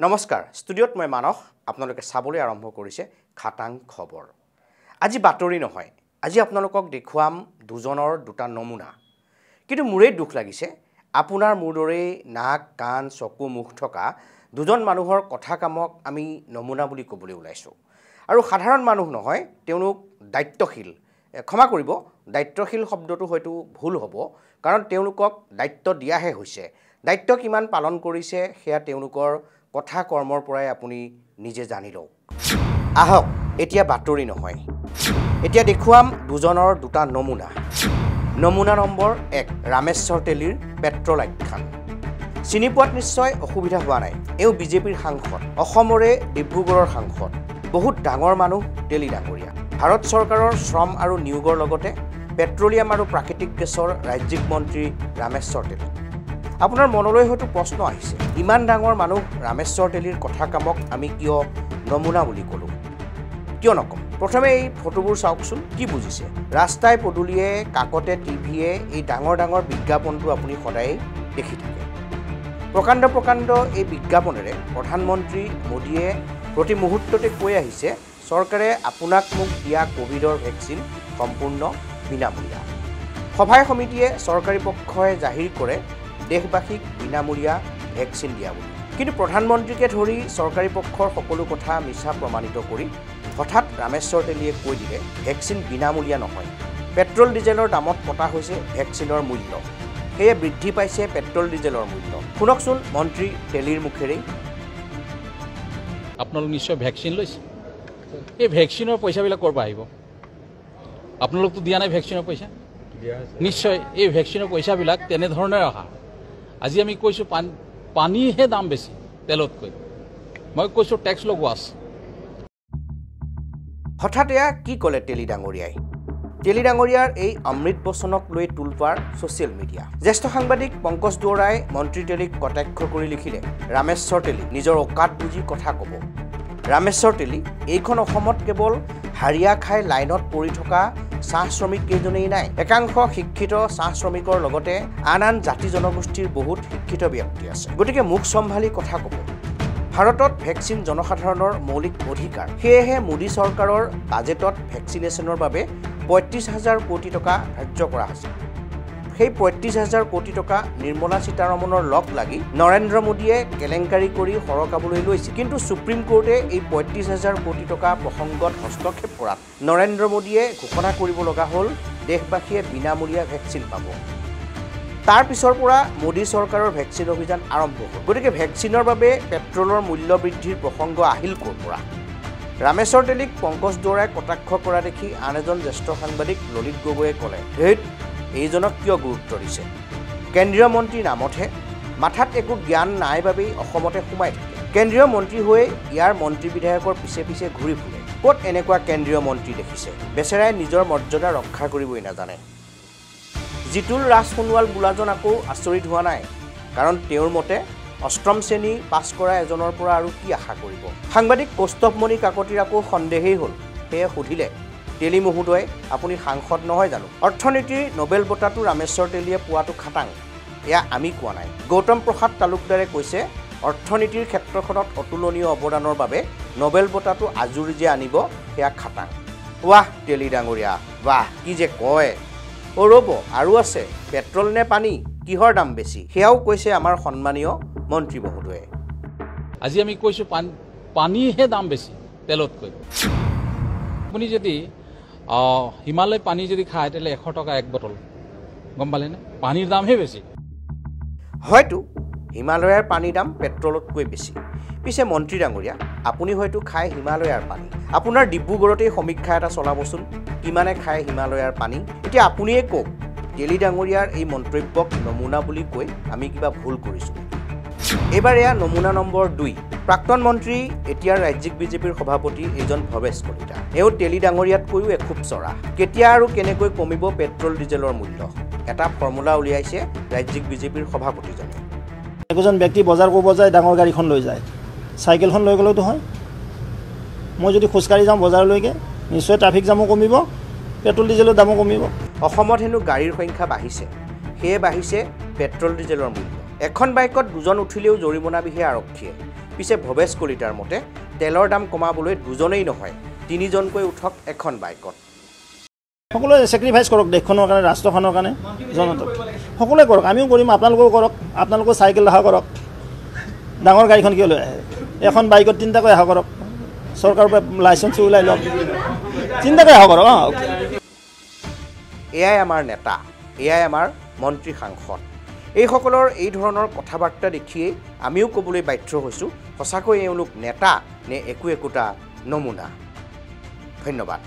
নমস্কাৰ ষ্টুডিঅ'ত মই মানস আপোনালোকে চাবলৈ আৰম্ভ কৰিছে খাটাং খবৰ আজি বাতৰি নহয় আজি আপোনালোকক দেখুৱাম দুজনৰ দুটা নমুনা কিন্তু মোৰে দুখ লাগিছে আপোনাৰ মুৰৰে নাক কাণ চকু মুখ থকা দুজন মানুহৰ কথা কামক আমি নমুনা বুলি ক'বলৈ ওলাইছো আৰু সাধাৰণ মানুহ নহয় তেওঁলোক দায়িত্বশীল ক্ষমা কৰিব দায়িত্বশীল শব্দটো হয়তো ভুল হ'ব কাৰণ তেওঁলোকক দায়িত্ব দিয়াহে হৈছে দায়িত্ব কিমান পালন কৰিছে সেয়া তেওঁলোকৰ কথা কৰ্মৰ পৰাই আপুনি নিজে জানি লওক আহক এতিয়া বাতৰি নহয় এতিয়া দেখুৱাম দুজনৰ দুটা নমুনা নমুনা নম্বৰ 1 ৰামেশ্বৰ তেলীৰ পেট্ৰল আখ্যান চিনি পোৱাত নিশ্চয় অসুবিধা হোৱা নাই এও বিজেপিৰ সাংসদ অসমৰে ডিব্ৰুগড়ৰ সাংসদ বহুত ডাঙৰ মানুহ তেলী ডাঙৰীয়া ভাৰত চৰকাৰৰ শ্ৰম আৰু নিয়োগৰ লগতে পেট্ৰলিয়াম আৰু প্ৰাকৃতিক গেছৰ ৰাজ্যিক মন্ত্ৰী ৰামেশ্বৰ তেলী আপোনাৰ মনলৈ হয়তো প্ৰশ্ন আহিছে ইমান ডাঙৰ মানুহ ৰামেশ্বৰ তেলীৰ কথা কামক আমি কিয় নমুনা বুলি ক'লো কিয় নকম প্ৰথমে এই ফটোবোৰ চাওকচোন কি বুজিছে ৰাস্তাই পদুলিয়ে কাকতে টিভিয়ে এই ডাঙৰ ডাঙৰ বিজ্ঞাপনটো আপুনি সদায় দেখি থাকে প্ৰকাণ্ড এই বিজ্ঞাপনেৰে প্ৰধানমন্ত্ৰী মোদীয়ে প্ৰতি মুহূৰ্ততে কৈ আহিছে চৰকাৰে আপোনাক মোক দিয়া কোভিডৰ ভেকচিন সম্পূৰ্ণ বিনামূলীয়া সভাই সমিতিয়ে চৰকাৰী পক্ষই জাহিৰ কৰে দেশবাসীক বিনামূলীয়া ভেকচিন দিয়া বুলি কিন্তু প্ৰধানমন্ত্ৰীকে ধৰি চৰকাৰী পক্ষৰ সকলো কথা মিছা প্ৰমাণিত কৰি হঠাৎ ৰামেশ্বৰ তেলীয়ে কৈ দিলে ভেকচিন বিনামূলীয়া নহয় পেট্ৰল ডিজেলৰ দামত পতা হৈছে ভেকচিনৰ মূল্য সেয়ে বৃদ্ধি পাইছে পেট্ৰল ডিজেলৰ মূল্য শুনকচোন মন্ত্ৰী তেলীৰ মুখেৰে আপোনালোক নিশ্চয় ভেকচিন লৈছে এই ভেকচিনৰ পইচাবিলাক ক'ৰ পৰা আহিব আপোনালোকতো দিয়া নাই ভেকচিনৰ পইচা নিশ্চয় এই ভেকচিনৰ পইচাবিলাক তেনেধৰণে অহা আজি আমি কৈছোঁ পানীহে দাম বেছি তেলতকৈ মই কৈছোঁ টেক্স লগোৱা আছে হঠাৎ এয়া কি ক'লে তেলী ডাঙৰীয়াই তেলী ডাঙৰীয়াৰ এই অমৃত বচনক লৈ তোলপাৰ ছ'চিয়েল মিডিয়া জ্যেষ্ঠ সাংবাদিক পংকজ দুৱৰাই মন্ত্ৰী তেলীক কটাক্ষ কৰি লিখিলে ৰামেশ্বৰ তেলী নিজৰ অকাত বুজি কথা ক'ব ৰামেশ্বৰ তেলী এইখন অসমত কেৱল হাৰিয়া খাই লাইনত পৰি থকা চাহ শ্ৰমিক কেইজনেই নাই একাংশ শিক্ষিত চাহ শ্ৰমিকৰ লগতে আন জাতি জনগোষ্ঠীৰ বহুত শিক্ষিত ব্যক্তি আছে গতিকে মুখ সম্ভালি কথা ক'ব ভাৰতত ভেকচিন জনসাধাৰণৰ মৌলিক অধিকাৰ সেয়েহে মোদী চৰকাৰৰ বাজেটত ভেকচিনেশ্যনৰ বাবে ৩৫,০০০ কোটি টকা ধাৰ্য কৰা হৈছে সেই ৩৫,০০০ কোটি টকা নিৰ্মলা সীতাৰমণৰ লগ লাগি নৰেন্দ্ৰ মোদীয়ে কেলেংকাৰী কৰি সৰকাবলৈ লৈছিল কিন্তু সুপ্ৰিম কোৰ্টে এই ৩৫,০০০ কোটি টকা প্ৰসংগত হস্তক্ষেপ কৰাত নৰেন্দ্ৰ মোদীয়ে ঘোষণা কৰিব লগা হ'ল দেশবাসীয়ে বিনামূলীয়া ভেকচিন পাব তাৰ পিছৰ পৰা মোদী চৰকাৰৰ ভেকচিন অভিযান আৰম্ভ হ'ল গতিকে ভেকচিনৰ বাবে পেট্ৰলৰ মূল্য বৃদ্ধিৰ প্ৰসংগ আহিল ক'ৰ পৰা ৰামেশ্বৰ তেলীক পংকজ দুৱৰাই কটাক্ষ কৰা দেখি আন এজন জ্যেষ্ঠ সাংবাদিক ললিত গগৈয়ে ক'লে হেইত এইজনক কিয় গুৰুত্ব দিছে কেন্দ্ৰীয় মন্ত্ৰীৰ নামতহে মাথাত একো জ্ঞান নাই বাবেই অসমতে সোমাই থাকে কেন্দ্ৰীয় মন্ত্ৰী হৈ ইয়াৰ মন্ত্ৰী বিধায়কৰ পিছে পিছে ঘূৰি ফুৰে ক'ত এনেকুৱা কেন্দ্ৰীয় মন্ত্ৰী দেখিছে বেচেৰাই নিজৰ মৰ্যাদা ৰক্ষা কৰিবই নাজানে জিতুল ৰাজ সোণোৱাল বোলাজন আকৌ আচৰিত হোৱা নাই কাৰণ তেওঁৰ মতে অষ্টম শ্ৰেণী পাছ কৰা এজনৰ পৰা আৰু কি আশা কৰিব সাংবাদিক কৌস্তভমণি কাকতিৰ আকৌ সন্দেহেই হ'ল সেয়ে সুধিলে তেলী মহোদয় আপুনি সাংসদ নহয় জানো অৰ্থনীতিৰ নোবেল বঁটাটো ৰামেশ্বৰ তেলীয়ে পোৱাটো খাটাং এয়া আমি কোৱা নাই গৌতম প্ৰসাদ তালুকদাৰে কৈছে অৰ্থনীতিৰ ক্ষেত্ৰখনত অতুলনীয় অৱদানৰ বাবে নোবেল বঁটাটো আজুৰি যে আনিব সেয়া খাটাং ৱাহ তেলী ডাঙৰীয়া ৱাহ কি যে কয় ৰ'ব আৰু আছে পেট্ৰল নে পানী কিহৰ দাম বেছি সেয়াও কৈছে আমাৰ সন্মানীয় মন্ত্ৰী মহোদয়ে আজি আমি কৈছোঁ পানীহে দাম বেছি তেলতকৈ আপুনি যদি হিমালয় পানী যদি খায় তেতিয়াহ'লে 100 টকা এক বটল গম পালেনে পানীৰ দামহে বেছি হয়তো হিমালয়াৰ পানীৰ দাম পেট্ৰলতকৈ বেছি পিছে মন্ত্ৰী ডাঙৰীয়া আপুনি হয়তো খায় হিমালয়াৰ পানী আপোনাৰ ডিব্ৰুগড়তেই সমীক্ষা এটা চলাবচোন কিমানে খায় হিমালয়াৰ পানী এতিয়া আপুনিয়ে কওক তেলী ডাঙৰীয়াৰ এই মন্তব্যক নমুনা বুলি কৈ আমি কিবা ভুল কৰিছোঁ এইবাৰ এয়া নমুনা নম্বৰ 2 প্ৰাক্তন মন্ত্ৰী এতিয়াৰ ৰাজ্যিক বিজেপিৰ সভাপতি এইজন ভৱেশ কলিতা এওঁ তেলী ডাঙৰীয়াতকৈও এখুব চৰা কেতিয়া আৰু কেনেকৈ কমিব পেট্ৰল ডিজেলৰ মূল্য এটা ফৰ্মুলা উলিয়াইছে ৰাজ্যিক বিজেপিৰ সভাপতিজনে একজন ব্যক্তি বজাৰ কৰিব যায় ডাঙৰ গাড়ীখন লৈ যায় চাইকেলখন লৈ গ'লেতো হয় মই যদি খোজকাঢ়ি যাওঁ বজাৰলৈকে নিশ্চয় ট্ৰাফিক জামো কমিব পেট্ৰল ডিজেলৰ দামো কমিব অসমত হেনো গাড়ীৰ সংখ্যা বাঢ়িছে সেয়ে বাঢ়িছে পেট্ৰল ডিজেলৰ মূল্য এখন বাইকত দুজন উঠিলেও জৰিমনা বিহে আৰক্ষীয়ে পিছে ভৱেশ কলিতাৰ মতে তেলৰ দাম কমাবলৈ দুজনেই নহয় তিনিজনকৈ উঠক এখন বাইকত সকলোৱে ছেক্ৰিফাইচ কৰক দেশখনৰ কাৰণে ৰাষ্ট্ৰখনৰ কাৰণে জনতাক সকলোৱে কৰক আমিও কৰিম আপোনালোকেও কৰক আপোনালোকেও চাইকেল অহা কৰক ডাঙৰ গাড়ীখন কিয় লৈ আহে এখন বাইকত তিনিটাকৈ অহা কৰক চৰকাৰৰ পৰা লাইচেঞ্চ ওলাই লওক চিন্তাকৈ অহা কৰক এয়াই আমাৰ নেতা এয়াই আমাৰ মন্ত্ৰী সাংসদ এইসকলৰ এই ধৰণৰ কথা বাৰ্তা দেখিয়েই আমিও ক'বলৈ বাধ্য হৈছোঁ সঁচাকৈ এওঁলোক নেতা নে একো একোটা নমুনা ধন্যবাদ